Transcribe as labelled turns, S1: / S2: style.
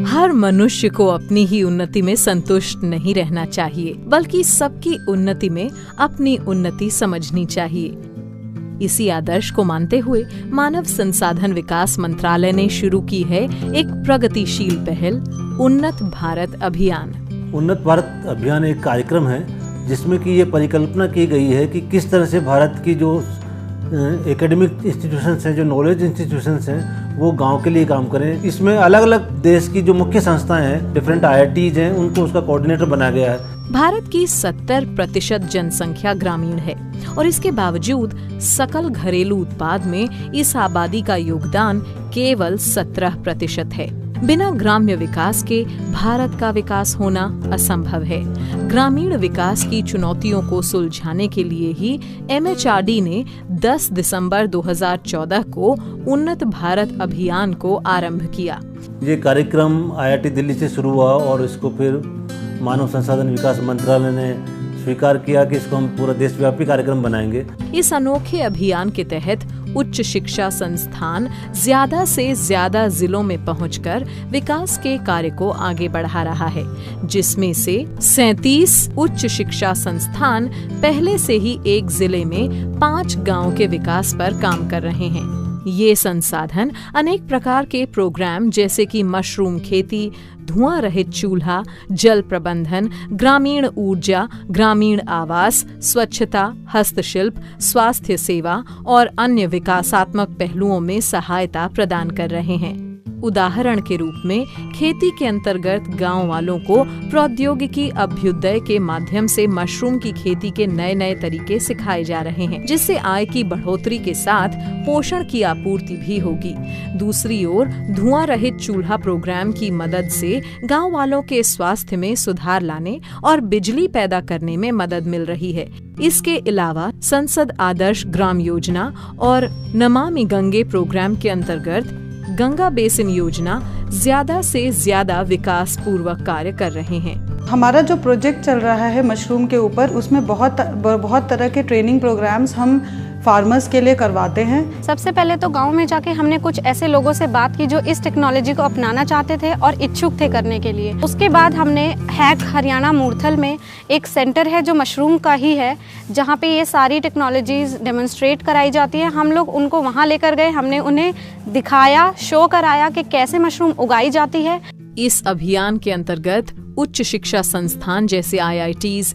S1: हर मनुष्य को अपनी ही उन्नति में संतुष्ट नहीं रहना चाहिए, बल्कि सबकी उन्नति में अपनी उन्नति समझनी चाहिए। इसी आदर्श को मानते हुए मानव संसाधन विकास मंत्रालय ने शुरू की है एक प्रगतिशील पहल, उन्नत भारत अभियान।
S2: उन्नत भारत अभियान एक कार्यक्रम है जिसमें कि ये परिकल्पना की गई है कि किस तरह से भारत की जो एकेडमिक इंस्टीट्यूशंस हैं, जो नॉलेज इंस्टीट्यूशंस हैं, वो गांव के लिए काम करें। इसमें अलग अलग देश की जो मुख्य संस्थाएं हैं, डिफरेंट IITs हैं, उनको उसका कोऑर्डिनेटर बनाया गया है।
S1: भारत की 70% जनसंख्या ग्रामीण है और इसके बावजूद सकल घरेलू उत्पाद में इस आबादी का योगदान केवल 17% है। बिना ग्राम्य विकास के भारत का विकास होना असंभव है। ग्रामीण विकास की चुनौतियों को सुलझाने के लिए ही MHRD ने 10 दिसंबर 2014 को उन्नत भारत अभियान को आरंभ किया।
S2: ये कार्यक्रम IIT दिल्ली से शुरू हुआ और इसको फिर मानव संसाधन विकास मंत्रालय ने स्वीकार किया कि इसको हम पूरा देशव्यापी कार्यक्रम बनाएंगे।
S1: इस अनोखे अभियान के तहत उच्च शिक्षा संस्थान ज्यादा से ज्यादा जिलों में पहुंचकर विकास के कार्य को आगे बढ़ा रहा है, जिसमें से 37 उच्च शिक्षा संस्थान पहले से ही एक जिले में 5 गांव के विकास पर काम कर रहे हैं। ये संसाधन अनेक प्रकार के प्रोग्राम जैसे कि मशरूम खेती, धुआं रहित चूल्हा, जल प्रबंधन, ग्रामीण ऊर्जा, ग्रामीण आवास, स्वच्छता, हस्तशिल्प, स्वास्थ्य सेवा और अन्य विकासात्मक पहलुओं में सहायता प्रदान कर रहे हैं। उदाहरण के रूप में खेती के अंतर्गत गांव वालों को प्रौद्योगिकी अभ्युदय के माध्यम से मशरूम की खेती के नए नए तरीके सिखाए जा रहे हैं, जिससे आय की बढ़ोतरी के साथ पोषण की आपूर्ति भी होगी। दूसरी ओर धुआं रहित चूल्हा प्रोग्राम की मदद से गांव वालों के स्वास्थ्य में सुधार लाने और बिजली पैदा करने में मदद मिल रही है। इसके अलावा संसद आदर्श ग्राम योजना और नमामि गंगे प्रोग्राम के अंतर्गत गंगा बेसिन योजना ज्यादा से ज्यादा विकास पूर्वक कार्य कर रहे हैं।
S3: हमारा जो प्रोजेक्ट चल रहा है मशरूम के ऊपर, उसमें बहुत तरह के ट्रेनिंग प्रोग्राम्स हम फार्मर्स के लिए करवाते हैं।
S4: सबसे पहले तो गांव में जाके हमने कुछ ऐसे लोगों से बात की जो इस टेक्नोलॉजी को अपनाना चाहते थे और इच्छुक थे करने के लिए। उसके बाद हमने हैक हरियाणा मूर्थल में एक सेंटर है जो मशरूम का ही है, जहां पे ये सारी टेक्नोलॉजीज डेमोन्स्ट्रेट कराई जाती है। हम लोग उनको वहां लेकर गए, हमने उन्हें दिखाया, शो कराया कि कैसे मशरूम उगाई जाती है।
S1: इस अभियान के अंतर्गत उच्च शिक्षा संस्थान जैसे IITs,